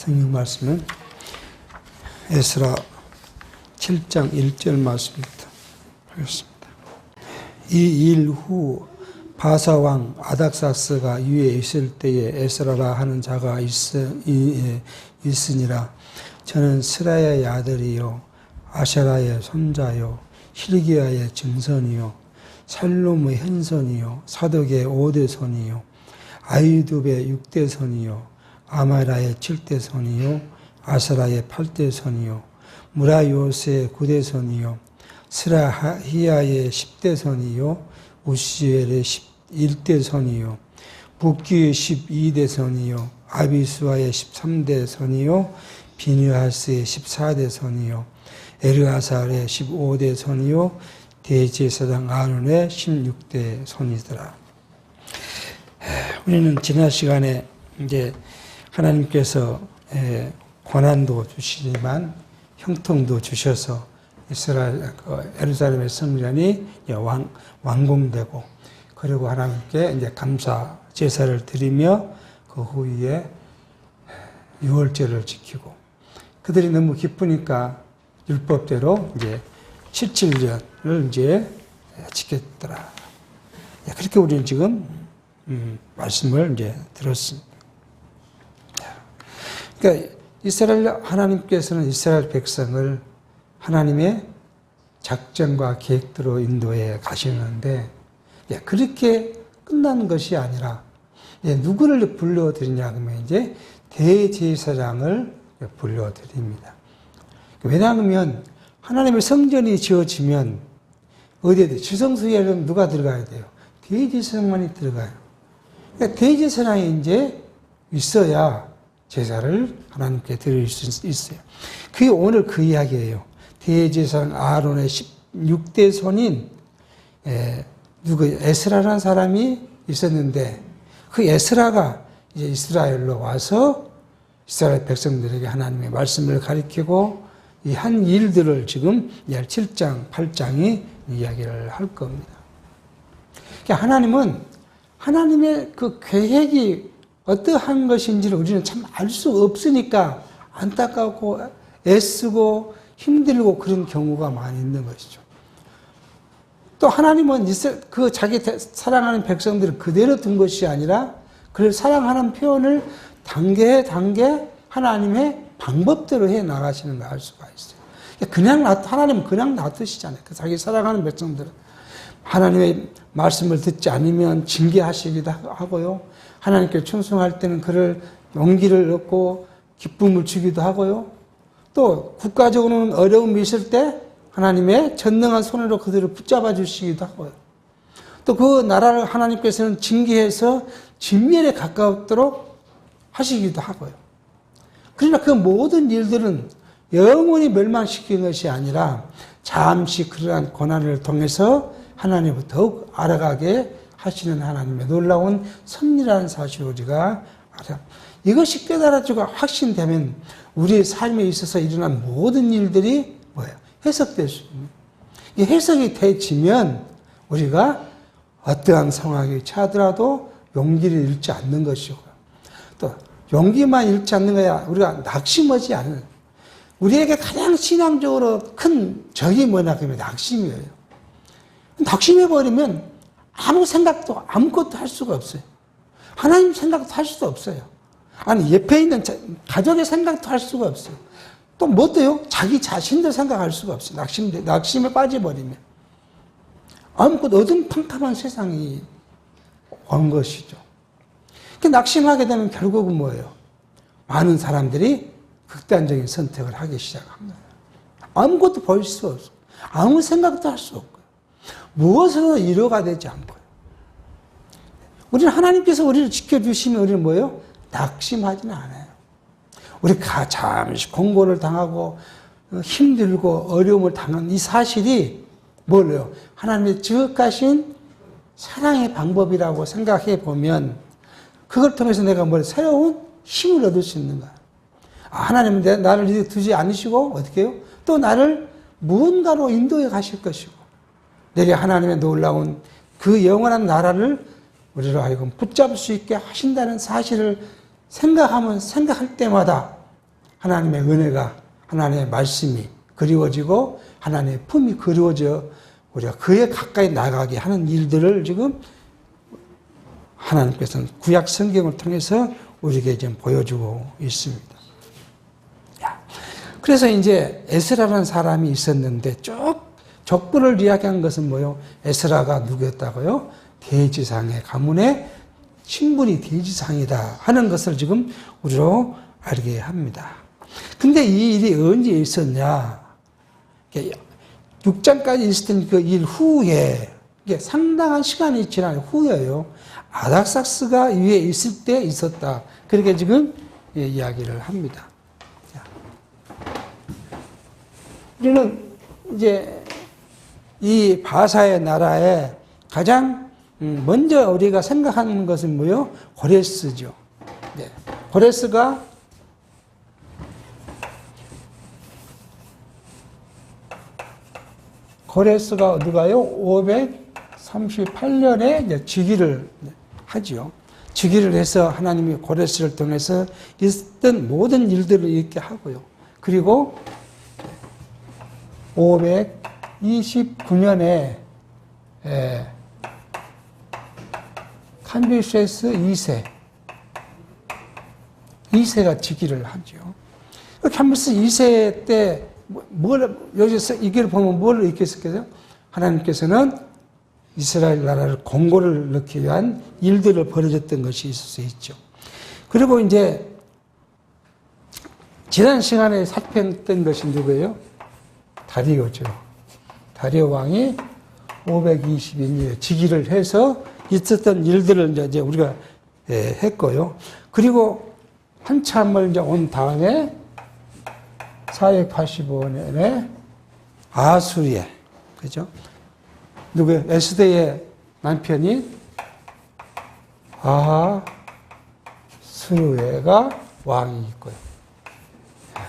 성경 말씀은 에스라 7장 1절 말씀부터 하겠습니다. 이 일 후 바사왕 아닥사스가 위에 있을 때에 에스라라 하는 자가 있으니라. 저는 스라야의 아들이요 아샤라의 손자요 hil기야의 증손이요 살롬의 현손이요 사독의 5대 손이요 아이둡의 6대 손이요 아마라의 7대 손이요 아사라의 8대 손이요 무라요스의 9대 손이요 스라히야의 10대 손이요 우시엘의 11대 손이요 북기의 12대 손이요 아비수아의 13대 손이요 비느하스의 14대 손이요 에르아살의 15대 손이요 대제사장 아론의 16대 손이더라. 우리는 지난 시간에 이제 하나님께서 고난도 주시지만 형통도 주셔서 이스라엘 예루살렘의 성전이 완공되고 그리고 하나님께 이제 감사 제사를 드리며 그 후에 유월절을 지키고 그들이 너무 기쁘니까 율법대로 이제 7.7년을 이제 지켰더라. 그렇게 우리는 지금 말씀을 이제 들었습니다. 그러니까 하나님께서는 이스라엘 백성을 하나님의 작전과 계획대로 인도해 가시는데 그렇게 끝나는 것이 아니라 누구를 불러드리냐 하면 이제 대제사장을 불러드립니다. 왜냐하면 하나님의 성전이 지어지면 어디에 지성소에는 누가 들어가야 돼요? 대제사장만이 들어가요. 그러니까 대제사장이 이제 있어야 제사를 하나님께 드릴 수 있어요. 그게 오늘 그 이야기예요. 대제사장 아론의 16대 손인 에스라라는 사람이 있었는데 그 에스라가 이제 이스라엘로 와서 이스라엘 백성들에게 하나님의 말씀을 가리키고 이 한 일들을 지금 7장, 8장이 이야기를 할 겁니다. 그러니까 하나님은 하나님의 그 계획이 어떠한 것인지를 우리는 참 알 수 없으니까 안타깝고 애쓰고 힘들고 그런 경우가 많이 있는 것이죠. 또 하나님은 그 자기 사랑하는 백성들을 그대로 둔 것이 아니라 그를 사랑하는 표현을 단계 하나님의 방법대로 해 나가시는 걸 알 수가 있어요. 하나님은 그냥 놔두시잖아요. 자기 사랑하는 백성들은 하나님의 말씀을 듣지 않으면 징계하시기도 하고요. 하나님께 충성할 때는 그를 용기를 얻고 기쁨을 주기도 하고요. 또 국가적으로는 어려움이 있을 때 하나님의 전능한 손으로 그들을 붙잡아 주시기도 하고요. 또 그 나라를 하나님께서는 징계해서 진멸에 가까웠도록 하시기도 하고요. 그러나 그 모든 일들은 영원히 멸망시키는 것이 아니라 잠시 그러한 고난을 통해서 하나님을 더욱 알아가게 하시는 하나님의 놀라운 섭리라는 사실을 우리가 알아. 이것이 깨달아지고 확신되면 우리의 삶에 있어서 일어난 모든 일들이 뭐예요? 해석될 수 있는. 이 해석이 되지면 우리가 어떠한 상황에 처하더라도 용기를 잃지 않는 것이고 또 용기만 잃지 않는 거야. 우리가 낙심하지 않는. 우리에게 가장 신앙적으로 큰 적이 뭐냐 그러면 낙심이에요. 낙심해버리면 아무 생각도 아무것도 할 수가 없어요. 하나님 생각도 할 수도 없어요. 아니 옆에 있는 가족의 생각도 할 수가 없어요. 또 뭐 또요? 자기 자신도 생각할 수가 없어요. 낙심에 빠져버리면 아무것도 어둠팡팡한 세상이 온 것이죠. 낙심하게 되면 결국은 뭐예요? 많은 사람들이 극단적인 선택을 하기 시작합니다. 아무것도 볼 수 없고 아무 생각도 할 수 없고 무엇으로 위로가 되지 않고요. 우리는 하나님께서 우리를 지켜주시면 우리는 뭐예요? 낙심하지는 않아요. 우리가 잠시 공고를 당하고 힘들고 어려움을 당한 이 사실이 뭐예요? 하나님의 지극하신 사랑의 방법이라고 생각해 보면 그걸 통해서 내가 새로운 힘을 얻을 수 있는 거야. 하나님은 나를 이렇게 두지 않으시고 어떻게 해요? 또 나를 무언가로 인도해 가실 것이고 내게 하나님의 놀라운 그 영원한 나라를 우리로 하여금 붙잡을 수 있게 하신다는 사실을 생각할 때마다 하나님의 은혜가, 하나님의 말씀이 그리워지고 하나님의 품이 그리워져 우리가 그에 가까이 나가게 하는 일들을 지금 하나님께서는 구약 성경을 통해서 우리에게 지금 보여주고 있습니다. 그래서 이제 에스라라는 사람이 있었는데 쭉 족보를 이야기한 것은 뭐요? 에스라가 누구였다고요? 대지상의 가문의 친분이 대지상이다 하는 것을 지금 우리로 알게 합니다. 근데 이 일이 언제 있었냐? 6장까지 있었던 그 일 후에, 이게 상당한 시간이 지난 후에요. 아닥사스가 위에 있을 때 있었다. 그렇게 지금 이야기를 합니다. 우리는 이제 이 바사의 나라에 가장 먼저 우리가 생각하는 것은 뭐요? 고레스죠. 네. 고레스가 누가요? 538년에 이제 즉위를 하지요. 즉위를 해서 하나님이 고레스를 통해서 있었던 모든 일들을 있게 하고요. 그리고 529년에 캄비세스 2세가 즉위를 하죠. 캄비세스 2세 때 여기서 이걸 보면 뭘 읽겠어요? 하나님께서는 이스라엘 나라를 공고를 넣기 위한 일들을 벌어졌던 것이 있을 수 있죠. 그리고 이제 지난 시간에 살펴봤던 것이 누구예요? 다리오죠. 다리오 왕이 522년에 즉위를 해서 있었던 일들을 이제 우리가 했고요. 그리고 한참을 이제 온 다음에 485년에 아수리에, 그죠? 누구예요? 에스더의 남편이 아하수에가 왕이 있고요.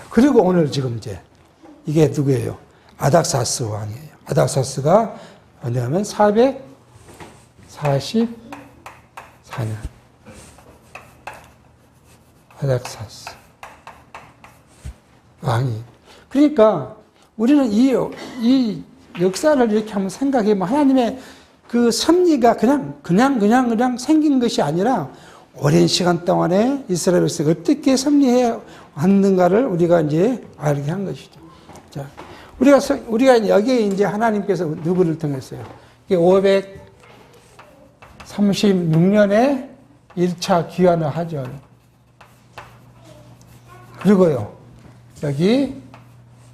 그리고 오늘 지금 이제 이게 누구예요? 아닥사스 왕이에요. 아닥사스가 언제냐면 444년 아닥사스 왕이. 그러니까 우리는 이 역사를 이렇게 한번 생각해보면 하나님의 그 섭리가 그냥 생긴 것이 아니라 오랜 시간 동안에 이스라엘 백성이 어떻게 섭리해 왔는가를 우리가 이제 알게 한 것이죠. 자, 우리가 여기에 이제 하나님께서 누구를 통했어요? 536년에 1차 귀환을 하죠. 그리고요, 여기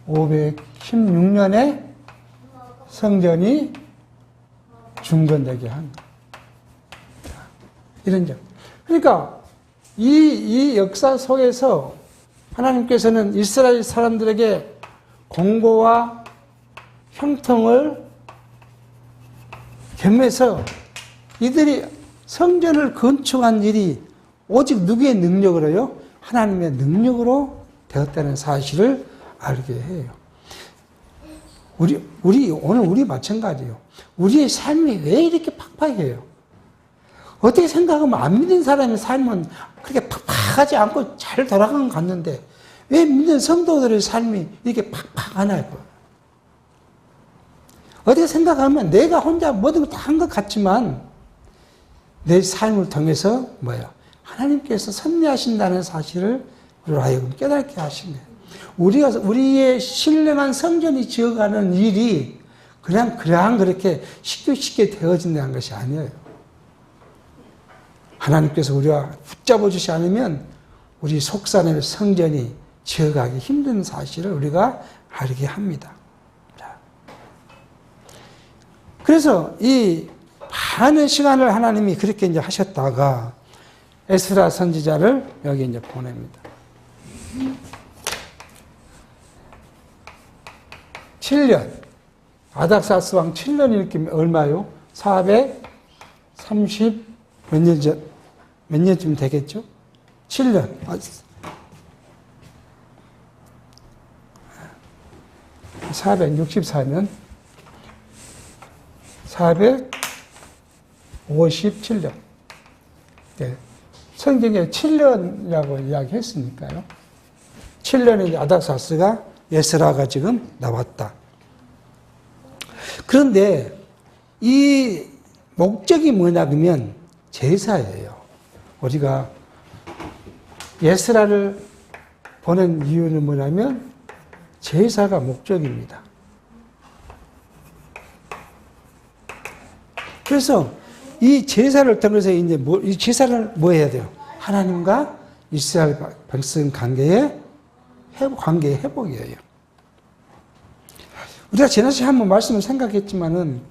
516년에 성전이 중건되게 한 이런 점. 그러니까 이 역사 속에서 하나님께서는 이스라엘 사람들에게 공고와 형통을 겸해서 이들이 성전을 건축한 일이 오직 누구의 능력으로요? 하나님의 능력으로 되었다는 사실을 알게 해요. 오늘 우리 마찬가지예요. 우리의 삶이 왜 이렇게 팍팍해요? 어떻게 생각하면 안 믿는 사람의 삶은 그렇게 팍팍하지 않고 잘 돌아가는 것 같는데 왜 믿는 성도들의 삶이 이렇게 팍팍하나요? 어떻게 생각하면 내가 혼자 모든 걸 다 한 것 같지만 내 삶을 통해서 뭐예요? 하나님께서 섭리하신다는 사실을 우리로 하여금 깨닫게 하신 거예요. 우리의 신령한 성전이 지어가는 일이 그냥 그렇게 쉽게 되어진다는 것이 아니에요. 하나님께서 우리가 붙잡아 주시 않으면 우리 속산의 성전이 지어가기 힘든 사실을 우리가 알게 합니다. 그래서 이 많은 시간을 하나님이 그렇게 이제 하셨다가 에스라 선지자를 여기 이제 보냅니다. 7년. 아닥사스 왕 7년이 이렇게 얼마요? 430 몇 년 전, 몇 년쯤 되겠죠? 7년. 464년. 457년. 네. 성경에 7년이라고 이야기했으니까요. 7년에 아닥사스가 에스라가 지금 나왔다. 그런데 이 목적이 뭐냐 그러면 제사예요. 우리가 에스라를 보낸 이유는 뭐냐면 제사가 목적입니다. 그래서 이 제사를 통해서 이제 이 제사를 뭐 해야 돼요? 하나님과 이스라엘 백성 관계의 회복이에요. 우리가 지난주에 한번 말씀을 생각했지만은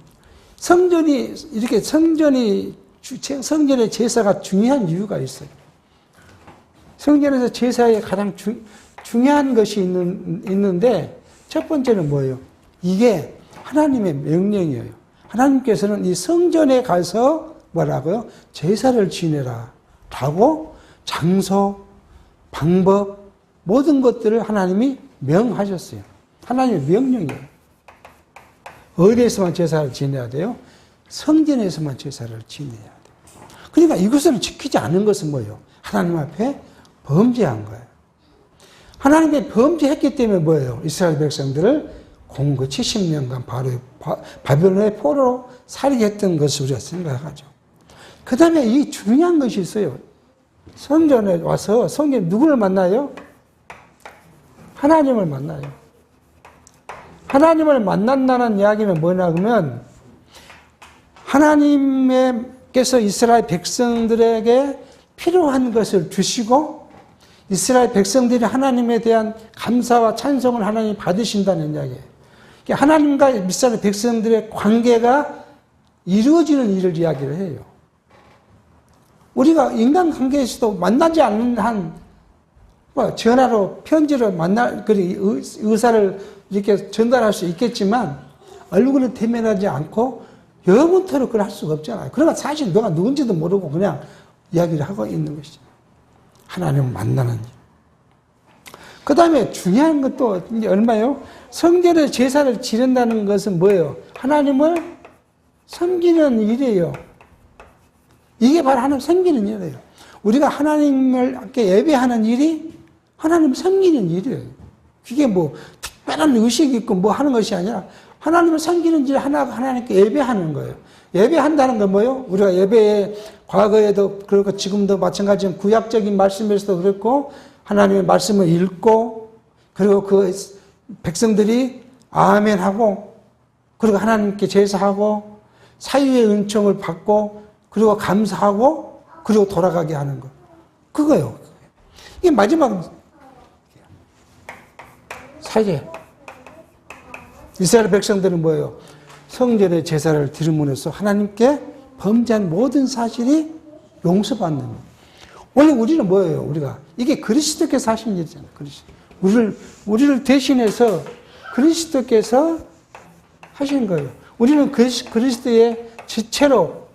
성전의 제사가 중요한 이유가 있어요. 성전에서 제사에 가장 중요한 것이 있는데 첫 번째는 뭐예요? 이게 하나님의 명령이에요. 하나님께서는 이 성전에 가서 뭐라고요? 제사를 지내라 라고 장소, 방법, 모든 것들을 하나님이 명하셨어요. 하나님의 명령이에요. 어디에서만 제사를 지내야 돼요? 성전에서만 제사를 지내야 돼요. 그러니까 이것을 지키지 않은 것은 뭐예요? 하나님 앞에 범죄한 거예요. 하나님이 범죄했기 때문에 뭐예요? 이스라엘 백성들을 공고 70년간 바벨론의 포로로 살게 했던 것을 우리가 생각하죠. 그 다음에 이 중요한 것이 있어요. 성전에 와서 성전에 누구를 만나요? 하나님을 만나요. 하나님을 만난다는 이야기는 뭐냐 그러면 하나님께서 이스라엘 백성들에게 필요한 것을 주시고 이스라엘 백성들이 하나님에 대한 감사와 찬송을 하나님이 받으신다는 이야기예요. 하나님과 이스라엘 백성들의 관계가 이루어지는 일을 이야기를 해요. 우리가 인간관계에서도 만나지 않는 한 전화로 편지로 의사를 이렇게 전달할 수 있겠지만 얼굴을 대면하지 않고 영원토록 그걸 할 수가 없잖아요. 그러나 사실 너가 누군지도 모르고 그냥 이야기를 하고 있는 것이죠. 하나님을 만나는 일. 그 다음에 중요한 것도 이제 얼마예요? 성전에 제사를 지낸다는 것은 뭐예요? 하나님을 섬기는 일이에요. 이게 바로 하나님 섬기는 일이에요. 우리가 하나님을 함께 예배하는 일이 하나님을 섬기는 일이에요. 그게 뭐 특별한 의식이 있고 뭐 하는 것이 아니라 하나님을 섬기는 일 하나님께 예배하는 거예요. 예배한다는 건 뭐예요? 우리가 예배에 과거에도 그렇고 지금도 마찬가지로 구약적인 말씀에서도 그렇고 하나님의 말씀을 읽고 그리고 그 백성들이 아멘하고 그리고 하나님께 제사하고 사유의 은총을 받고 그리고 감사하고 그리고 돌아가게 하는 것. 그거예요. 이게 마지막 사제. 이스라엘 백성들은 뭐예요? 성전의 제사를 드림으로써 하나님께 범죄한 모든 사실이 용서받는 거예요. 원래 우리는 뭐예요? 우리가 이게 그리스도께서 하신 일이잖아요. 우리를 대신해서 그리스도께서 하신 거예요. 우리는 그리스도의 지체로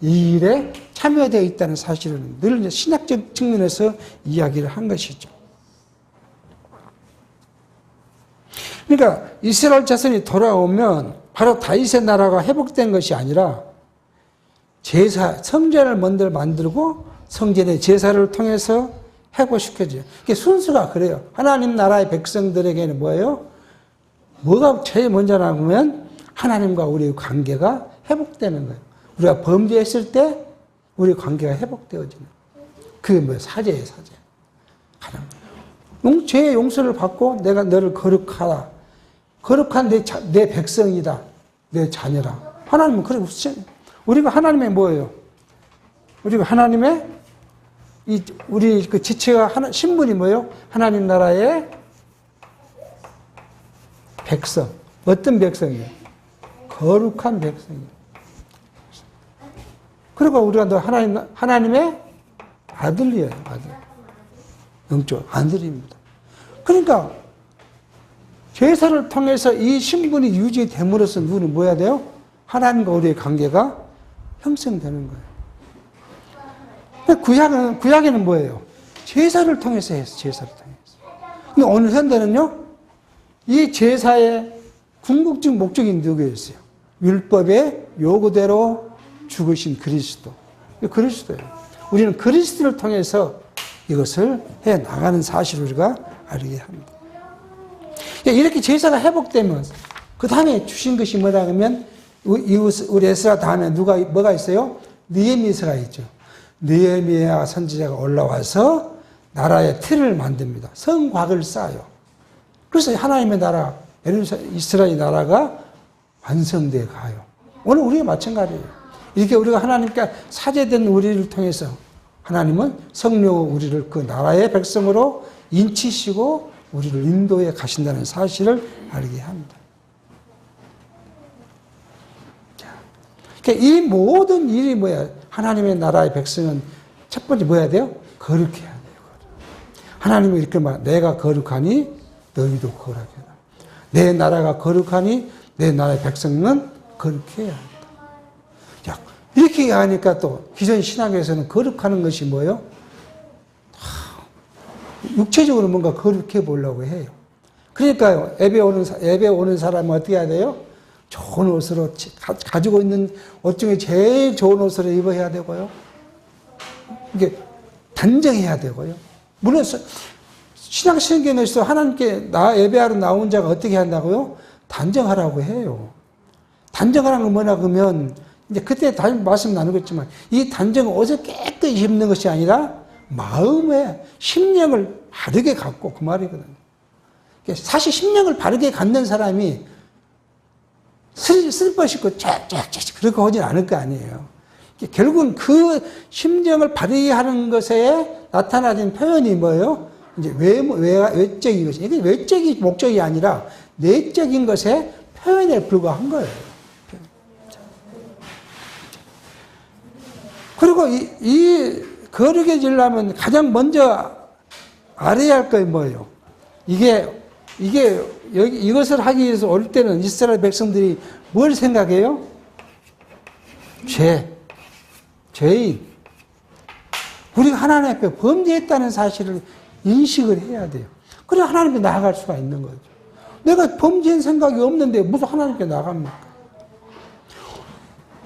이 일에 참여되어 있다는 사실은 늘 신학적 측면에서 이야기를 한 것이죠. 그러니까 이스라엘 자손이 돌아오면 바로 다윗의 나라가 회복된 것이 아니라 성전을 먼저 만들고 성전의 제사를 통해서 회복시켜줘요. 이게 순수가 그래요. 하나님 나라의 백성들에게는 뭐예요? 뭐가 제일 먼저 나오면 하나님과 우리의 관계가 회복되는 거예요. 우리가 범죄했을 때 우리 관계가 회복되어지는 거예요. 그게 뭐예요? 사제예요, 사제. 죄의 용서를 받고 내가 너를 거룩하라. 거룩한 내 백성이다. 내 자녀라. 하나님은 그렇게 우리가 하나님의 뭐예요? 우리가 하나님의 우리 그 지체가 신분이 뭐예요? 하나님 나라의 백성. 어떤 백성이에요? 거룩한 백성이에요. 그리고 우리가 너 하나님의 아들이에요, 아들. 영적 아들입니다. 그러니까 제사를 통해서 이 신분이 유지됨으로써 누구는 뭐 해야 돼요? 하나님과 우리의 관계가 형성되는 거예요. 구약에는 뭐예요? 제사를 통해서 했어, 제사를 통해서. 근데 오늘 현대는요, 이 제사의 궁극적 목적이 누구였어요? 율법의 요구대로 죽으신 그리스도. 그리스도예요. 우리는 그리스도를 통해서 이것을 해 나가는 사실을 우리가 알게 합니다. 이렇게 제사가 회복되면 그 다음에 주신 것이 뭐라 하면 우리 에스라 다음에 뭐가 있어요? 느헤미야서가 있죠. 느헤미야 선지자가 올라와서 나라의 틀을 만듭니다. 성곽을 쌓아요. 그래서 하나님의 나라, 이스라엘 나라가 완성되어 가요. 오늘 우리가 마찬가지예요. 이렇게 우리가 하나님께 사제된 우리를 통해서 하나님은 성령으로 우리를 그 나라의 백성으로 인치시고 우리를 인도해 가신다는 사실을 알게 합니다. 이 모든 일이 뭐야? 하나님의 나라의 백성은 첫 번째 뭐 해야 돼요? 거룩해야 돼요. 하나님이 이렇게 말, 내가 거룩하니 너희도 거룩해라. 내 나라가 거룩하니 내 나라의 백성은 거룩해야 한다. 야, 이렇게 하니까 또 기존 신학에서는 거룩하는 것이 뭐예요? 육체적으로 뭔가 거룩해 보려고 해요. 그러니까요, 예배 오는 사람은 어떻게 해야 돼요? 좋은 옷으로, 가지고 있는 옷 중에 제일 좋은 옷을 입어야 되고요. 이게 단정해야 되고요. 물론, 신약성경에서 하나님께 예배하러 나온 자가 어떻게 한다고요? 단정하라고 해요. 단정하라는 건 뭐냐 그러면, 이제 그때 다시 말씀 나누겠지만, 이 단정은 옷을 깨끗이 입는 것이 아니라, 마음의 심령을 바르게 갖고, 그 말이거든요. 사실 심령을 바르게 갖는 사람이 슬퍼시고 쫙쫙쫙 그렇게 하진 않을 거 아니에요. 결국은 그 심정을 바르게 하는 것에 나타나는 표현이 뭐예요? 이제 외적인 것이. 이게 외적인 목적이 아니라 내적인 것에 표현에 불과한 거예요. 그리고 이 거룩해지려면 가장 먼저 알아야 할 게 뭐예요? 이것을 하기 위해서 올 때는 이스라엘 백성들이 뭘 생각해요? 죄인. 우리가 하나님 앞에 범죄했다는 사실을 인식을 해야 돼요. 그래 하나님께 나아갈 수가 있는 거죠. 내가 범죄한 생각이 없는데 무슨 하나님께 나갑니까?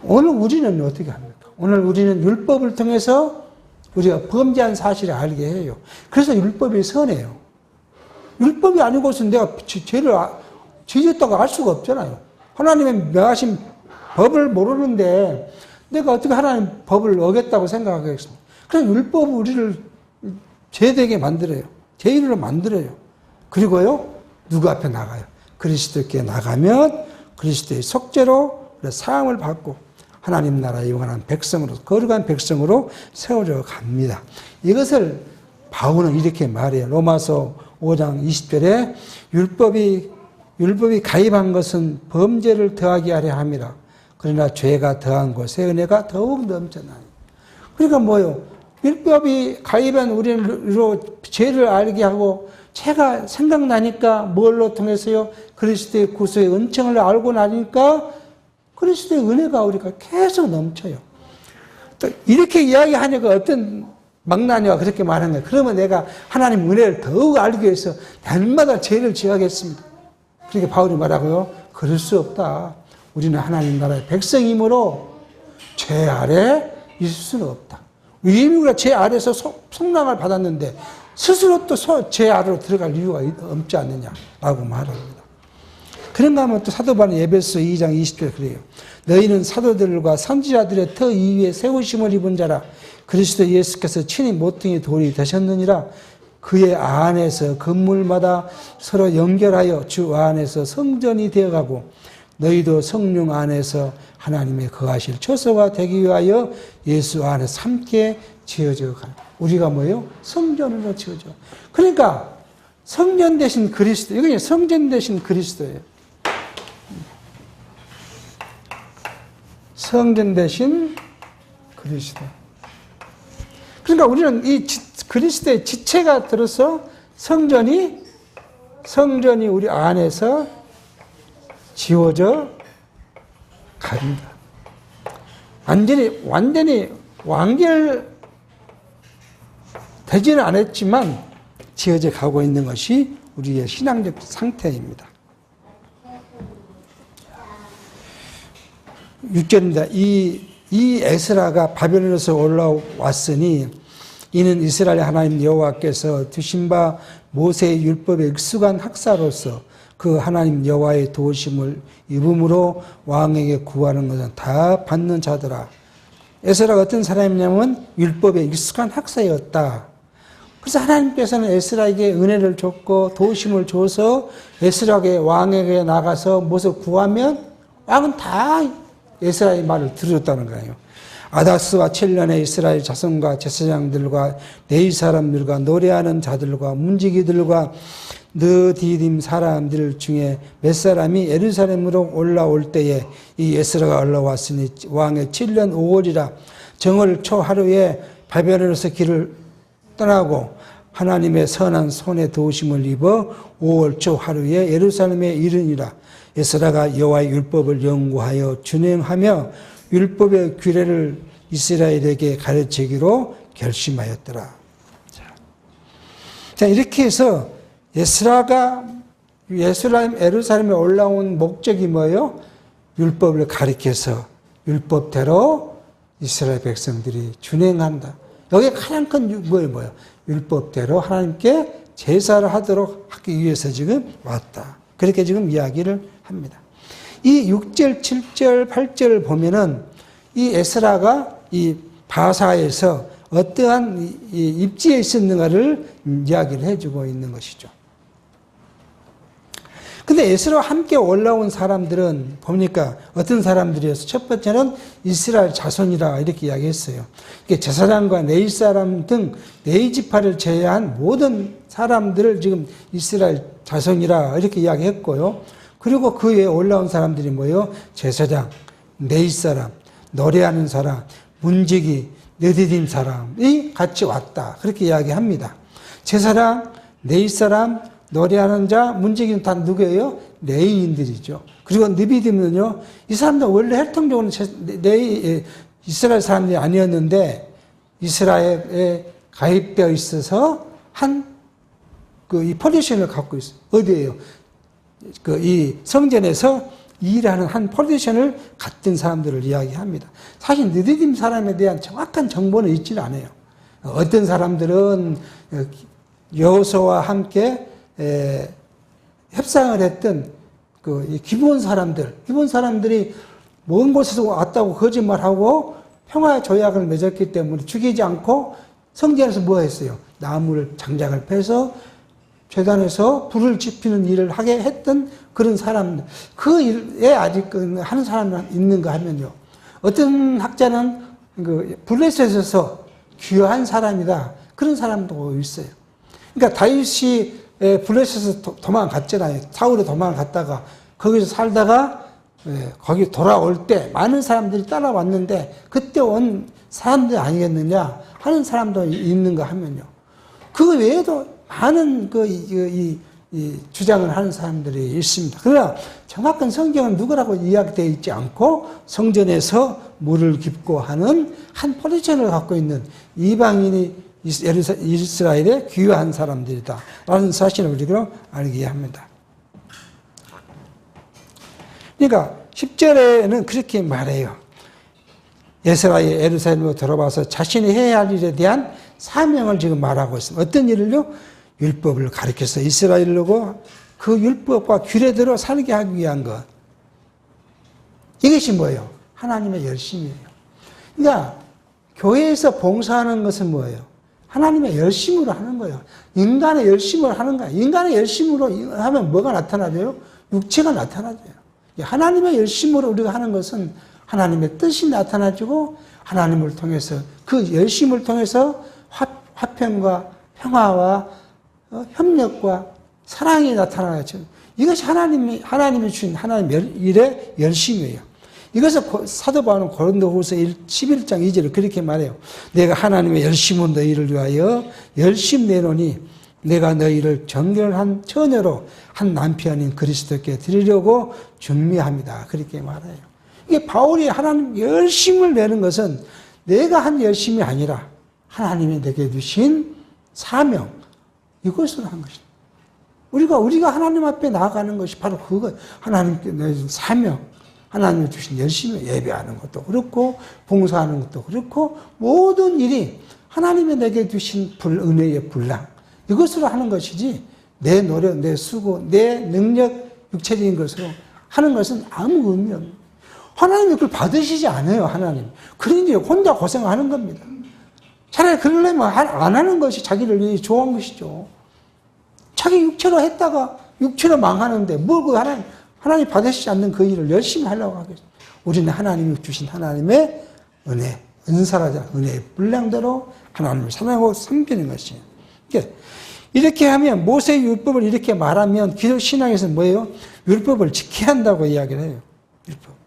오늘 우리는 어떻게 합니까? 오늘 우리는 율법을 통해서 우리가 범죄한 사실을 알게 해요. 그래서 율법이 선해요. 율법이 아니고서는 내가 죄를 지었다고 알 수가 없잖아요. 하나님의 명하신 법을 모르는데 내가 어떻게 하나님 법을 어겼다고 생각하겠습니까? 그래서 율법은 우리를 죄되게 만들어요. 죄인으로 만들어요. 그리고요, 누구 앞에 나가요? 그리스도께 나가면 그리스도의 속죄로 사함을 받고 하나님 나라의 영원한 백성으로, 거룩한 백성으로 세워져 갑니다. 이것을 바울은 이렇게 말해요. 로마서 5장 20절에 율법이 가입한 것은 범죄를 더하게 하려 함이라. 그러나 죄가 더한 곳에 은혜가 더욱 넘쳐나니. 그러니까 뭐요? 율법이 가입한 우리로 죄를 알게 하고 죄가 생각나니까 뭘로 통해서요? 그리스도의 구속의 은총을 알고 나니까 그리스도의 은혜가 우리가 계속 넘쳐요. 또 이렇게 이야기하니까 어떤 망나니가 그렇게 말한 거예요. 그러면 내가 하나님 은혜를 더욱 알기 위해서 날마다 죄를 지어야겠습니다. 그렇게 바울이 말하고요. 그럴 수 없다. 우리는 하나님 나라의 백성이므로 죄 아래 있을 수는 없다. 이미 우리가 죄 아래에서 속량을 받았는데 스스로 또 죄 아래로 들어갈 이유가 없지 않느냐라고 말합니다. 그런가 하면 또 사도 바울은 에베소 2장 20절 그래요. 너희는 사도들과 선지자들의 터 위에 세우심을 입은 자라. 그리스도 예수께서 친히 모퉁이 돌이 되셨느니라. 그의 안에서 건물마다 서로 연결하여 주 안에서 성전이 되어가고 너희도 성령 안에서 하나님의 거하실 처소가 되기 위하여 예수 안에서 함께 지어져 가는. 우리가 뭐예요? 성전으로 지어져. 그러니까 성전 대신 그리스도. 이거 성전 대신 그리스도예요. 성전 대신 그리스도. 그러니까 우리는 이 그리스도의 지체가 들어서 성전이 우리 안에서 지워져 갑니다. 완전히 완결되지는 않았지만 지어져 가고 있는 것이 우리의 신앙적 상태입니다. 6절입니다. 이 에스라가 바벨론에서 올라왔으니 이는 이스라엘 하나님 여호와께서 두신 바 모세의 율법에 익숙한 학사로서 그 하나님 여호와의 도우심을 입음으로 왕에게 구하는 것은 다 받는 자더라. 에스라가 어떤 사람이냐면 율법에 익숙한 학사였다. 그래서 하나님께서는 에스라에게 은혜를 줬고 도우심을 줘서 에스라에게 왕에게 나가서 무엇을 구하면 왕은 다 에스라의 말을 들었다는 거예요. 아다스와 7년에 이스라엘 자손과 제사장들과 네이 사람들과 노래하는 자들과 문지기들과 느디딤 사람들 중에 몇 사람이 예루살렘으로 올라올 때에 이 에스라가 올라왔으니 왕의 7년 5월이라 정월 초 하루에 바벨론에서 길을 떠나고 하나님의 선한 손에 도우심을 입어 5월 초 하루에 예루살렘에 이르니라. 에스라가 여호와의 율법을 연구하여 준행하며 율법의 규례를 이스라엘에게 가르치기로 결심하였더라. 자, 이렇게 해서 에스라가 예루살렘에 올라온 목적이 뭐예요? 율법을 가르쳐서 율법대로 이스라엘 백성들이 준행한다. 여기에 가장 큰 뭐예요? 율법대로 하나님께 제사를 하도록 하기 위해서 지금 왔다. 그렇게 지금 이야기를 합니다. 이 6절, 7절, 8절을 보면은 이 에스라가 이 바사에서 어떠한 입지에 있었는가를 이야기를 해주고 있는 것이죠. 근데 에스라와 함께 올라온 사람들은 보니까 어떤 사람들이었어요? 첫 번째는 이스라엘 자손이라 이렇게 이야기했어요. 제사장과 네이 사람 등 네이 지파를 제외한 모든 사람들을 지금 이스라엘 자손이라 이렇게 이야기했고요. 그리고 그 외에 올라온 사람들이 뭐예요? 제사장, 네이 사람, 노래하는 사람, 문지기, 느디딤 사람이 같이 왔다. 그렇게 이야기합니다. 제사장, 네이 사람, 노래하는 자, 문지기는 다 누구예요? 레위인들이죠. 그리고 느비딤은요, 이 사람들 원래 혈통적으로 이스라엘 사람들이 아니었는데 이스라엘에 가입되어 있어서 이 포지션을 갖고 있어요. 어디예요? 이 성전에서 일하는 한 포지션을 갖던 사람들을 이야기합니다. 사실 느디딤 사람에 대한 정확한 정보는 있지는 않아요. 어떤 사람들은 여호수아와 함께 협상을 했던 기브온 사람들이 먼 곳에서 왔다고 거짓말하고 평화 조약을 맺었기 때문에 죽이지 않고 성전에서 뭐 했어요? 나무를 장작을 패서 제단에서 불을 지피는 일을 하게 했던 그런 사람들. 그 일에 아직 하는 사람이 있는가 하면요. 어떤 학자는 블레셋에서 귀화한 사람이다. 그런 사람도 있어요. 그러니까 다윗이 블레셋에서 도망갔잖아요. 사울에 도망갔다가 거기서 살다가 거기 돌아올 때 많은 사람들이 따라왔는데 그때 온 사람들이 아니겠느냐 하는 사람도 있는가 하면요. 그 외에도 많은 주장을 하는 사람들이 있습니다. 그러나 정확한 성경은 누구라고 이야기되어 있지 않고 성전에서 물을 깁고 하는 한 포지션을 갖고 있는 이방인이 이스라엘에 귀화한 사람들이다 라는 사실을 우리가 알게 합니다. 그러니까 10절에는 그렇게 말해요. 에스라의 예루살렘으로 들어와서 자신이 해야 할 일에 대한 사명을 지금 말하고 있습니다. 어떤 일을요? 율법을 가르쳐서 이스라엘로 그 율법과 규례대로 살게 하기 위한 것. 이것이 뭐예요? 하나님의 열심이에요. 그러니까 교회에서 봉사하는 것은 뭐예요? 하나님의 열심으로 하는 거예요. 인간의 열심으로 하는 거예요. 인간의 열심으로 하면 뭐가 나타나죠? 육체가 나타나죠. 하나님의 열심으로 우리가 하는 것은 하나님의 뜻이 나타나지고 하나님을 통해서 그 열심을 통해서 화평과 평화와 협력과 사랑이 나타나죠. 이것이 하나님이 주신 하나님의 일의 열심이에요. 이것을 사도 바울은 고린도후서 11장 2절을 그렇게 말해요. 내가 하나님의 열심은 너희를 위하여 열심 내노니 내가 너희를 정결한 처녀로 한 남편인 그리스도께 드리려고 준비합니다. 그렇게 말해요. 이게 바울이 하나님 열심을 내는 것은 내가 한 열심이 아니라 하나님이 내게 주신 사명, 이것을 한 것입니다. 우리가 하나님 앞에 나아가는 것이 바로 그거, 하나님께 내준 사명, 하나님이 주신 열심히 예배하는 것도 그렇고 봉사하는 것도 그렇고 모든 일이 하나님이 내게 주신 은혜의 분량 이것으로 하는 것이지 내 노력, 내 수고, 내 능력, 육체적인 것으로 하는 것은 아무 의미 없는 하나님이 그걸 받으시지 않아요. 하나님. 그러니 혼자 고생하는 겁니다. 차라리 그러려면 안 하는 것이 자기를 위해 좋은 것이죠. 자기 육체로 했다가 육체로 망하는데 뭘 그 하나님 받으시지 않는 그 일을 열심히 하려고 하겠어요. 우리는 하나님이 주신 하나님의 은혜, 은사라자 은혜의 분량대로 하나님을 사랑하고 섬기는 것이에요. 이렇게 하면 모세의 율법을 이렇게 말하면 기독 신앙에서는 뭐예요? 율법을 지켜야 한다고 이야기를 해요. 율법.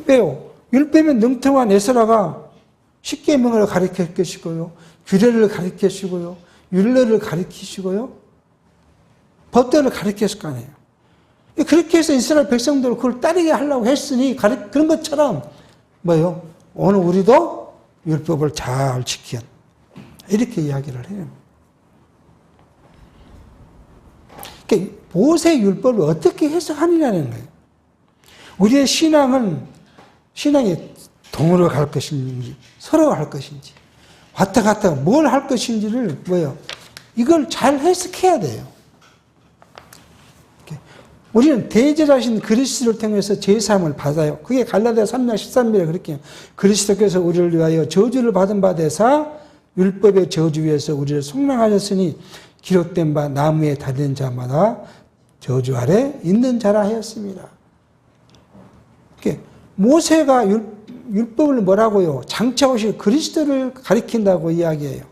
왜요? 율법에 능통한 에스라가 십계명을 가르칠 것이고요. 규례를 가르치시고요. 율례를 가르치시고요. 법도를 가르쳤을 거 아니에요. 그렇게 해서 이스라엘 백성들을 그걸 따르게 하려고 했으니 그런 것처럼 뭐예요? 오늘 우리도 율법을 잘 지키는 이렇게 이야기를 해요. 그러니까 모세 율법을 어떻게 해석하느냐는 거예요. 우리의 신앙이 동으로 갈 것인지 서로 갈 것인지 왔다 갔다 뭘 할 것인지를 뭐예요? 이걸 잘 해석해야 돼요. 우리는 대제사신 그리스도를 통해서 제사함을 받아요. 그게 갈라디아 3장 13절에 그렇게 그리스도께서 우리를 위하여 저주를 받은 바 되사 율법의 저주 위에서 우리를 속량하셨으니 기록된 바 나무에 달린 자마다 저주 아래 있는 자라 하였습니다. 모세가 율법을 뭐라고요? 장차 오실 그리스도를 가리킨다고 이야기해요.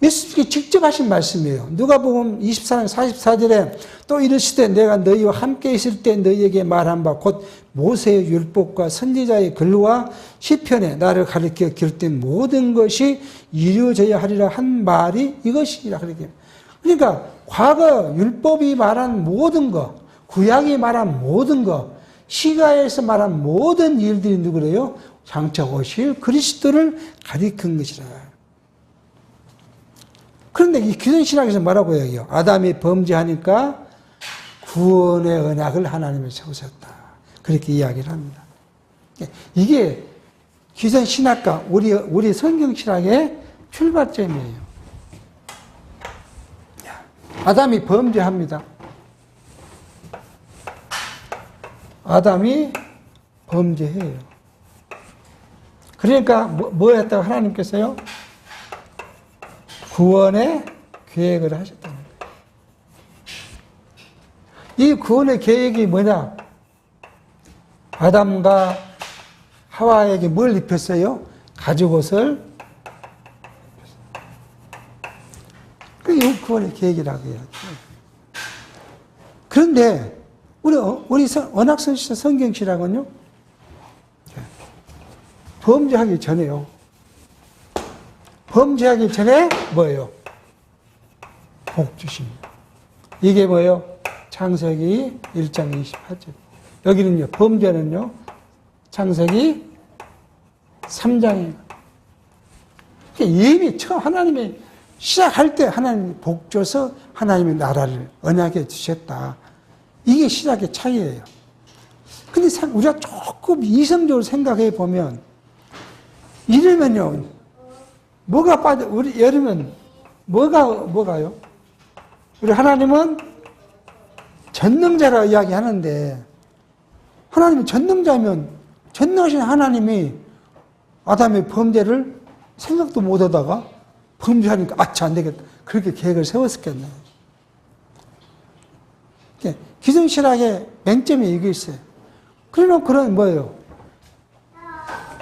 예수님이 직접 하신 말씀이에요. 누가복음 24장 44절에 또 이르시되 내가 너희와 함께 있을 때 너희에게 말한 바 곧 모세의 율법과 선지자의 글과 시편에 나를 가리켜 기록된 모든 것이 이루어져야 하리라 한 말이 이것이라 그렇게. 그러니까 과거 율법이 말한 모든 것, 구약이 말한 모든 것, 시가에서 말한 모든 일들이 누구래요? 장차 오실 그리스도를 가리킨 것이라. 그런데 이 기존신학에서 뭐라고 해요? 아담이 범죄하니까 구원의 언약을 하나님이 세우셨다. 그렇게 이야기를 합니다. 이게 기존신학과 우리 성경신학의 출발점이에요. 아담이 범죄합니다. 아담이 범죄해요. 그러니까 뭐 했다고 하나님께서요? 구원의 계획을 하셨다는 거예요. 이 구원의 계획이 뭐냐? 아담과 하와에게 뭘 입혔어요? 가죽옷을. 그게 구원의 계획이라고 해요. 그런데 우리 언약선지자 성경신학은요, 범죄하기 전에요. 범죄하기 전에 뭐예요? 복 주십니다. 이게 뭐예요? 창세기 1장 28절. 여기는요, 범죄는요, 창세기 3장이에요. 이미 처음 하나님이 시작할 때 하나님이 복 줘서 하나님의 나라를 언약해 주셨다. 이게 시작의 차이예요. 근데 우리가 조금 이성적으로 생각해 보면, 이러면요, 뭐가 빠져, 여러분, 뭐가요? 우리 하나님은 전능자라 이야기 하는데, 하나님이 전능자면, 전능하신 하나님이 아담의 범죄를 생각도 못 하다가 범죄하니까, 안 되겠다. 그렇게 계획을 세웠었겠네요. 기존신학의 맹점이 이게 있어요. 그러면 뭐예요?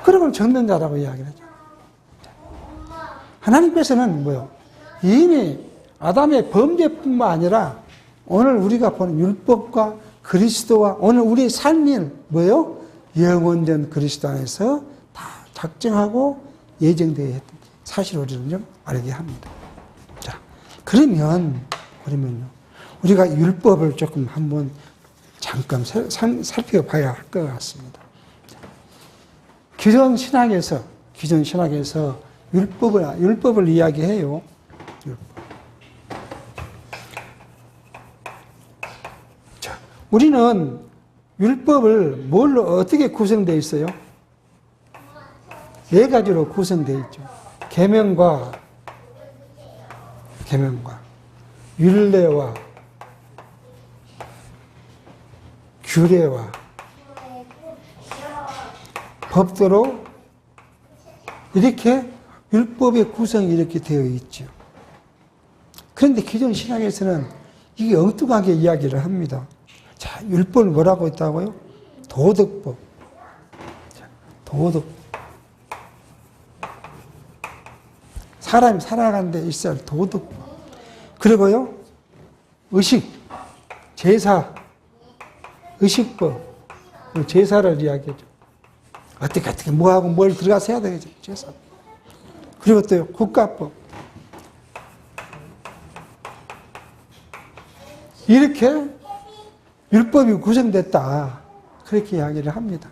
그러면 전능자라고 이야기를 하죠. 하나님께서는 뭐요? 이미 아담의 범죄뿐만 아니라 오늘 우리가 보는 율법과 그리스도와 오늘 우리의 삶을 뭐요? 영원전 그리스도 안에서 다 작정하고 예정되어 했던 사실 우리는 좀 알게 합니다. 자, 그러면요. 우리가 율법을 조금 한번 잠깐 살펴봐야 할 것 같습니다. 기존 신학에서 율법을 이야기해요. 율법. 자, 우리는 율법을 뭘로 어떻게 구성되어 있어요? 네 가지로 구성되어 있죠. 계명과 율례와 규례와 법도로 이렇게 율법의 구성이 이렇게 되어 있죠. 그런데 기존 신학에서는 이게 엉뚱하게 이야기를 합니다. 자, 율법을 뭐라고 했다고요? 도덕법. 자, 도덕법. 사람이 살아가는 데 있어야 할 도덕법. 그리고요, 의식, 제사, 의식법, 제사를 이야기하죠. 어떻게 뭐하고 뭘 들어가서 해야 되겠죠, 제사. 그리고 또 국가법. 이렇게 율법이 구성됐다. 그렇게 이야기를 합니다.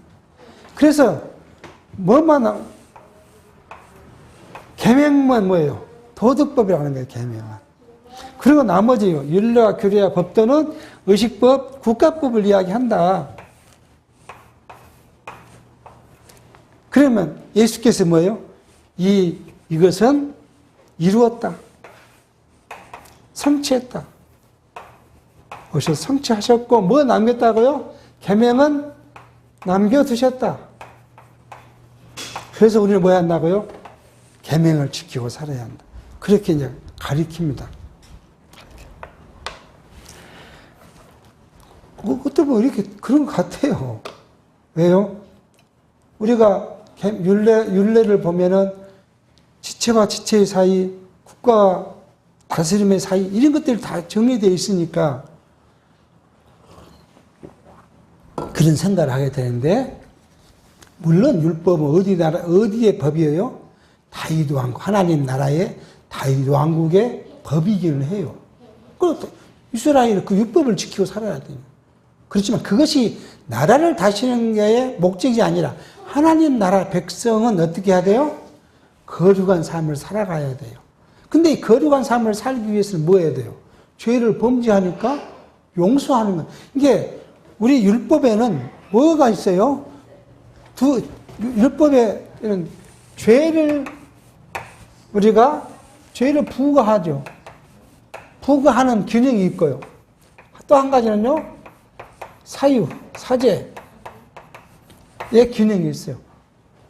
그래서 계명만 뭐예요? 도덕법이라는 거예요, 계명은. 그리고 나머지 율례와 규례와 법도는 의식법, 국가법을 이야기한다. 그러면 예수께서 뭐예요? 이것은 이루었다. 성취했다. 오셔서 성취하셨고 뭐 남겼다고요? 계명은 남겨두셨다. 그래서 우리는 뭐 한다고요? 계명을 지키고 살아야 한다. 그렇게 이제 가리킵니다. 그것도 뭐 이렇게 그런 것 같아요. 왜요? 우리가 율례를 보면은 지체와 지체의 사이, 국가와 다스림의 사이, 이런 것들이 다 정리되어 있으니까 그런 생각을 하게 되는데, 물론 율법은 어디의 법이에요? 다윗 왕국, 하나님 나라의 다윗 왕국의 법이기는 해요. 그렇다. 이스라엘은 그 율법을 지키고 살아야 돼요. 그렇지만 그것이 나라를 다스리는 게 목적이 아니라 하나님 나라 백성은 어떻게 해야 돼요? 거룩한 삶을 살아가야 돼요. 근데 이 거룩한 삶을 살기 위해서는 뭐 해야 돼요? 죄를 범죄하니까 용서하는 거예요. 이게 우리 율법에는 뭐가 있어요? 율법에는 우리가 죄를 부과하죠. 부과하는 균형이 있고요. 또 한 가지는요, 사유, 사죄의 균형이 있어요.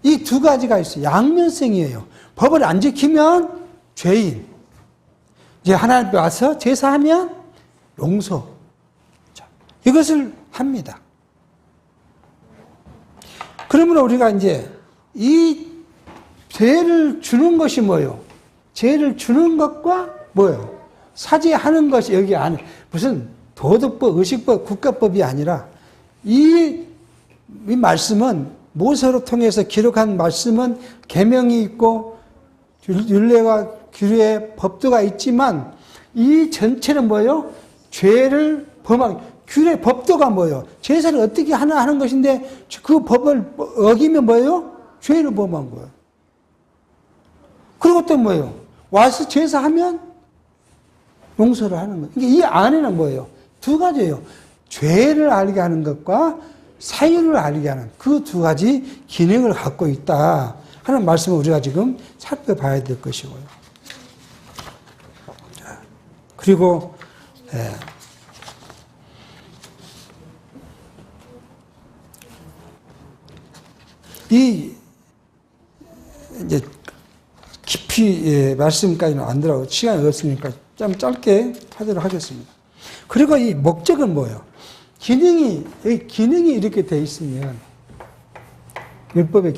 이 두 가지가 있어요. 양면성이에요. 법을 안 지키면 죄인. 이제 하나님 앞에 와서 제사하면 용서. 이것을 합니다. 그러면 우리가 이제 이 죄를 주는 것이 뭐예요? 죄를 주는 것과 뭐예요? 사죄하는 것이 여기 안에 무슨 도덕법, 의식법, 국가법이 아니라 이 말씀은 모세를 통해서 기록한 말씀은 계명이 있고 율례와 규례, 법도가 있지만 이 전체는 뭐예요? 죄를 범하기. 규례, 법도가 뭐예요? 제사를 어떻게 하는 것인데 그 법을 어기면 뭐예요? 죄를 범한 거예요. 그리고 또 뭐예요? 와서 제사하면 용서를 하는 거예요. 이 안에는 뭐예요? 두 가지예요. 죄를 알게 하는 것과 사유를 알게 하는 그 두 가지 기능을 갖고 있다 하는 말씀을 우리가 지금 살펴봐야 될 것이고요. 그리고 이제 깊이 말씀까지는 안 들어가고 시간이 없으니까 좀 짧게 하도록 하겠습니다. 그리고 이 목적은 뭐예요? 기능이 이렇게 돼 있으면 율법의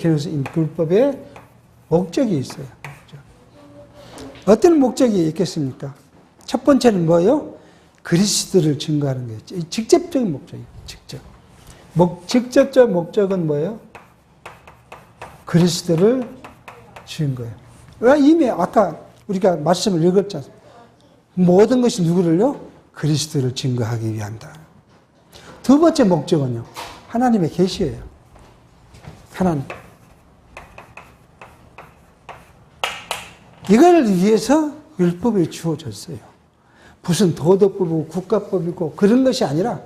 목적이 있어요. 어떤 목적이 있겠습니까? 첫 번째는 뭐예요? 그리스도를 증거하는 거예요. 직접적인 목적이에요. 직접적 목적은 뭐예요? 그리스도를 증거해요. 이미 아까 우리가 말씀을 읽었지 않습니까? 모든 것이 누구를요? 그리스도를 증거하기 위한다. 두 번째 목적은요, 하나님의 계시예요. 하나님. 이걸 위해서 율법이 주어졌어요. 무슨 도덕법이고 국가법이고 그런 것이 아니라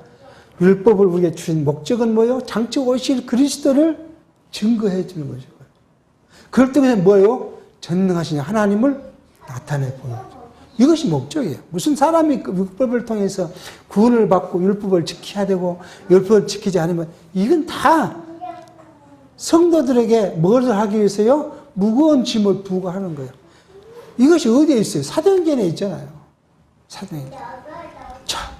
율법을 우리에게 주신 목적은 뭐예요? 장차 오실 그리스도를 증거해 주는 것이고요. 그럴 때 뭐예요? 전능하신 하나님을 나타내 보여요. 이것이 목적이에요. 무슨 사람이 그 율법을 통해서 구원을 받고 율법을 지켜야 되고 율법을 지키지 않으면 이건 다 성도들에게 뭘 하기 위해서요? 무거운 짐을 부과하는 거예요. 이것이 어디에 있어요? 사도행전에 있잖아요. 사도행전. 자,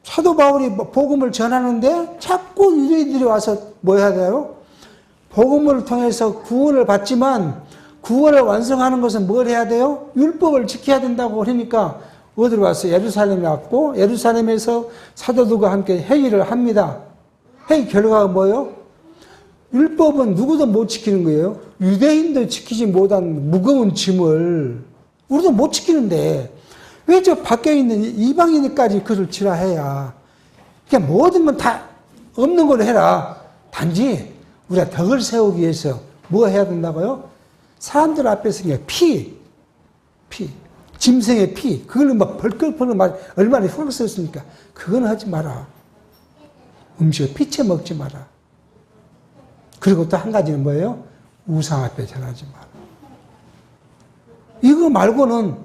사도 바울이 복음을 전하는데 자꾸 유대인들이 와서 뭐 해야 돼요? 복음을 통해서 구원을 받지만 구원을 완성하는 것은 뭘 해야 돼요? 율법을 지켜야 된다고 그러니까 어디로 왔어요? 예루살렘에 왔고 예루살렘에서 사도들과 함께 회의를 합니다. 회의 결과가 뭐예요? 율법은 누구도 못 지키는 거예요. 유대인도 지키지 못한 무거운 짐을 우리도 못 지키는데 왜 저 밖에 있는 이방인까지 그를 지라 해야. 그냥 모든 건 다 없는 걸로 해라. 단지 우리가 덕을 세우기 위해서 뭐 해야 된다고요? 사람들 앞에서 그냥 짐승의 피, 그걸로 막 벌컥벌컥 말 얼마나 흉을 썼습니까? 그건 하지 마라. 음식을 피채 먹지 마라. 그리고 또 한 가지는 뭐예요? 우상 앞에 절하지 마라. 이거 말고는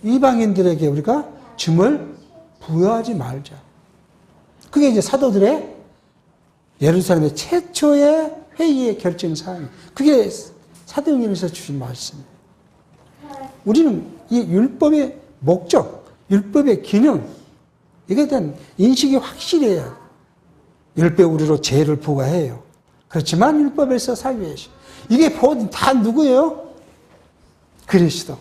이방인들에게 우리가 짐을 부여하지 말자. 그게 이제 사도들의 예루살렘의 최초의 회의의 결정사항이에요. 그게 사도행전에서 주신 말씀이에요. 우리는 이 율법의 목적, 율법의 기능, 이거에 대한 인식이 확실해야 율법 우리로 죄를 부과해요. 그렇지만 율법에서 살기 위해서. 이게 다 누구예요? 그리스도.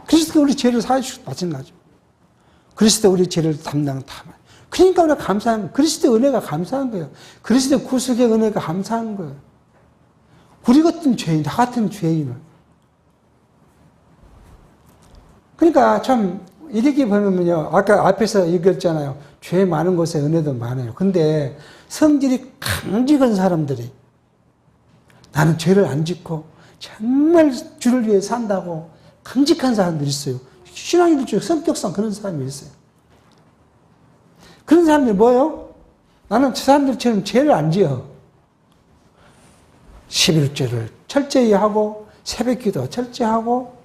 그리스도 우리 죄를 사해주시고 마찬가지죠. 그리스도 우리 죄를 담당 다. 그러니까 우리가 감사한, 그리스도 은혜가 감사한 거예요. 그리스도 구속의 은혜가 감사한 거예요. 우리 같은 죄인, 나 같은 죄인을. 그러니까 참, 이렇게 보면요. 아까 앞에서 얘기했잖아요. 죄 많은 곳에 은혜도 많아요. 근데 성질이 강직한 사람들이 나는 죄를 안 짓고 정말 주를 위해 산다고 강직한 사람들이 있어요. 신앙인들 중에 성격상 그런 사람이 있어요. 그런 사람들이 뭐예요? 나는 저 사람들처럼 죄를 안 지어. 11조를 철저히 하고 새벽기도 철저히 하고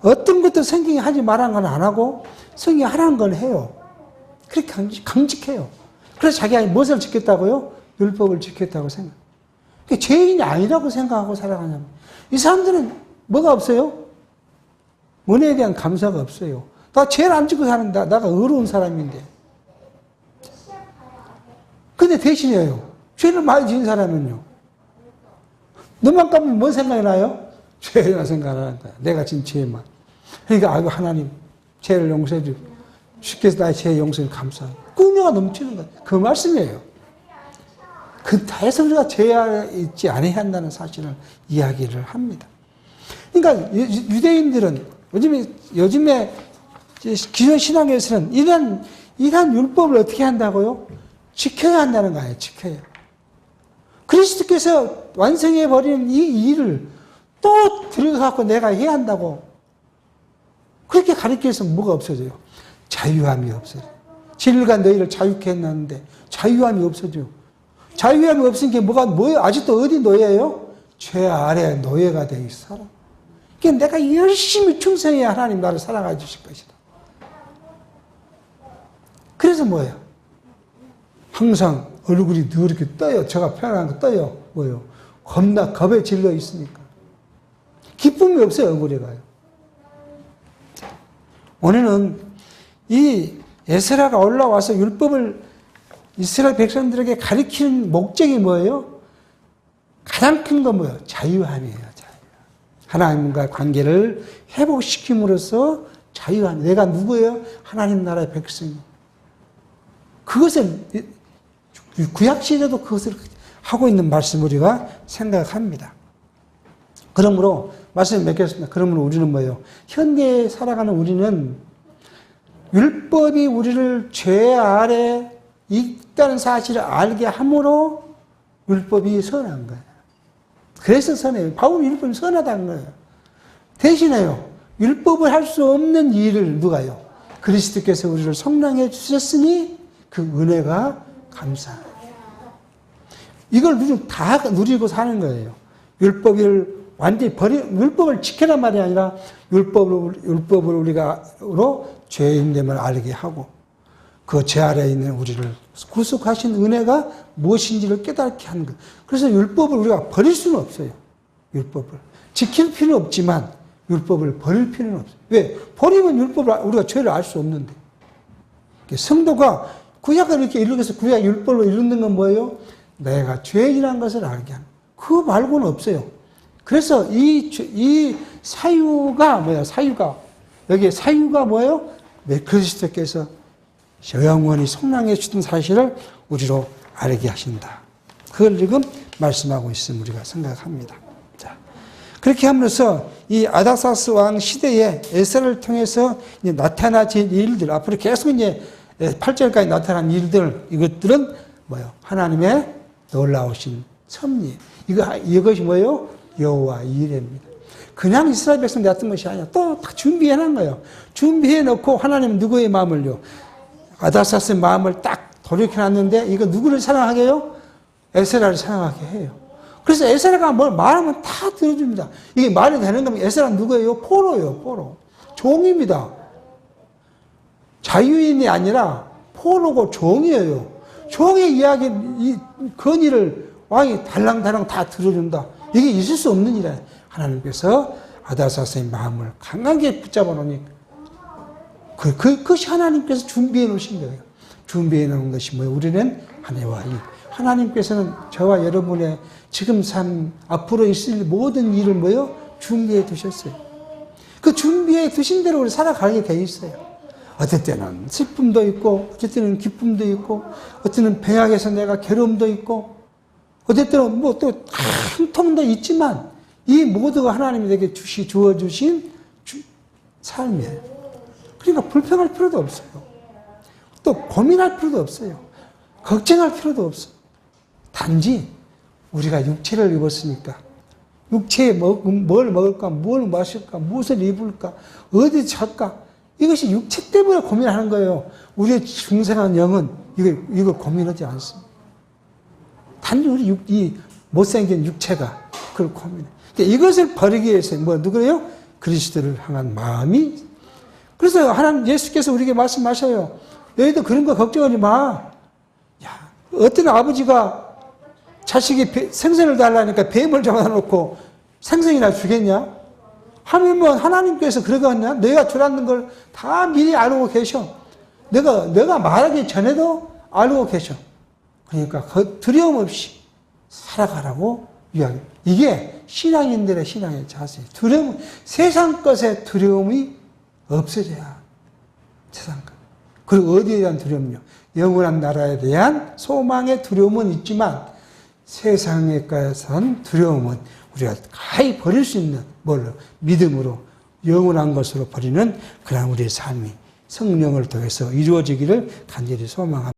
어떤 것도 성경이 하지 말라는 건 안 하고 성경이 하라는 건 해요. 그렇게 강직해요. 그래서 자기가 무엇을 지켰다고요? 율법을 지켰다고 생각. 그러니까 죄인이 아니라고 생각하고 살아가냐면 이 사람들은 뭐가 없어요? 은혜에 대한 감사가 없어요. 나 죄를 안 짓고 사는데 나가 의로운 사람인데. 근데 대신에요. 죄를 많이 지은 사람은요. 눈만 감으면 뭔 생각이 나요? 죄가 생각나는 거야. 내가 진 죄만. 그러니까 아이고 하나님 죄를 용서해 주고 주께서 나의 죄 용서에 감사하고 꿈녀가 넘치는 거야. 그 말씀이에요. 그 다 해서 우리가 죄에 있지 않아야 한다는 사실을 이야기를 합니다. 그러니까 유대인들은 요즘에 기존 신앙에서는 이런 율법을 어떻게 한다고요? 지켜야 한다는 거예요. 지켜야. 그리스도께서 완성해버리는 이 일을 또 들어가고 내가 해야 한다고. 그렇게 가르쳐서 뭐가 없어져요? 자유함이 없어져요. 진리가 너희를 자유케 했는데 자유함이 없어져요. 자유함이 없으니까 뭐예요? 아직도 어디 노예예요? 죄 아래 노예가 되어 살아. 그러니까 내가 열심히 충성해야 하나님 나를 사랑해 주실 것이다. 그래서 뭐예요? 항상 얼굴이 늘 이렇게 떠요. 제가 표현한 거 떠요. 뭐예요? 겁나 겁에 질려 있으니까. 기쁨이 없어요. 얼굴에 가요. 오늘은 이 에스라가 올라와서 율법을 이스라엘 백성들에게 가르치는 목적이 뭐예요? 가장 큰 건 뭐예요? 자유함이에요. 자유함. 하나님과 관계를 회복시킴으로써 자유함. 내가 누구예요? 하나님 나라의 백성. 그것을 구약시대도 그것을 하고 있는 말씀 우리가 생각합니다. 그러므로 말씀 맺겠습니다. 그러므로 우리는 뭐예요? 현대에 살아가는 우리는 율법이 우리를 죄 아래 있다는 사실을 알게 함으로 율법이 선한 거예요. 그래서 선해요. 바울이 율법이 선하다는 거예요. 대신에요. 율법을 할 수 없는 일을 누가요? 그리스도께서 우리를 속량해 주셨으니 그 은혜가 감사하다. 이걸 우리는 다 누리고 사는 거예요. 율법을 완전히 율법을 지켜란 말이 아니라 율법을 우리가로 죄인됨을 알게 하고 그 죄 아래에 있는 우리를 구속하신 은혜가 무엇인지를 깨닫게 하는 것. 그래서 율법을 우리가 버릴 수는 없어요. 율법을. 지킬 필요는 없지만 율법을 버릴 필요는 없어요. 왜? 버리면 율법을 우리가 죄를 알 수 없는데. 성도가 구약을 이렇게 이루어서 구약 율법으로 이루는 건 뭐예요? 내가 죄인이라는 것을 알게 하는. 그거 말고는 없어요. 그래서 이 사유가 뭐야? 사유가. 여기 사유가 뭐예요? 그리스도께서 영원히 속량해 주던 사실을 우리로 알게 하신다. 그걸 지금 말씀하고 있음을 우리가 생각합니다. 자, 그렇게 함으로써 이 아닥사스 왕 시대에 에스라를 통해서 이제 나타나진 일들, 앞으로 계속 이제 8절까지 나타난 일들, 이것들은 뭐예요? 하나님의 놀라우신 섭리. 이것이 뭐예요? 여호와 이레입니다. 그냥 이스라엘 백성 냈던 것이 아니라 또 다 준비해 놓은 거예요. 준비해 놓고 하나님은 누구의 마음을요? 아닥사스의 마음을 딱 돌이켜 놨는데 이거 누구를 사랑하게 해요? 에스라를 사랑하게 해요. 그래서 에스라가 뭘 말하면 다 들어줍니다. 이게 말이 되는 거면 에스라는 누구예요? 포로예요. 포로. 종입니다. 자유인이 아니라 포로고 종이에요. 종의 이야기, 이 건의를 왕이 달랑달랑 다 들어준다. 이게 있을 수 없는 일이에요. 하나님께서 아닥사스의 마음을 강하게 붙잡아 놓으니까 그것이 하나님께서 준비해 놓으신 거예요. 준비해 놓은 것이 뭐예요? 우리는 하나와 일. 하나님께서는 저와 여러분의 지금 삶, 앞으로 있을 모든 일을 뭐예요? 준비해 두셨어요. 그 준비해 두신 대로 우리 살아가게 돼 있어요. 어떨 때는 슬픔도 있고, 어떨 때는 기쁨도 있고, 어떨 때는 배악에서 내가 괴로움도 있고, 어떨 때는 뭐 또 한통도 있지만, 이 모두가 하나님이 내게 주어주신 삶이에요. 그러니까 불평할 필요도 없어요. 또 고민할 필요도 없어요. 걱정할 필요도 없어요. 단지 우리가 육체를 입었으니까 육체에 뭘 먹을까, 뭘 마실까, 무엇을 입을까, 어디 잘까, 이것이 육체 때문에 고민하는 거예요. 우리의 중생한 영은 이걸 고민하지 않습니다. 단지 우리 이 못생긴 육체가 그걸 고민해. 그러니까 이것을 버리기 위해서 누구래요? 그리스도를 향한 마음이. 그래서 하나님 예수께서 우리에게 말씀하셔요. 너희도 그런 거 걱정하지 마. 야, 어떤 아버지가 자식이 생선을 달라니까 뱀을 잡아놓고 생선이나 주겠냐? 하면 하나님께서 그러겠냐? 내가 주라는 걸 다 미리 알고 계셔. 내가 말하기 전에도 알고 계셔. 그러니까 두려움 없이 살아가라고 이야기. 이게 신앙인들의 신앙의 자세. 세상 것에 두려움이 없어져야 세상 것. 그리고 어디에 대한 두려움요? 영원한 나라에 대한 소망의 두려움은 있지만 세상에 대한 두려움은 우리가 가히 버릴 수 있는 뭘로? 믿음으로 영원한 것으로 버리는 그런 우리의 삶이 성령을 통해서 이루어지기를 간절히 소망합니다.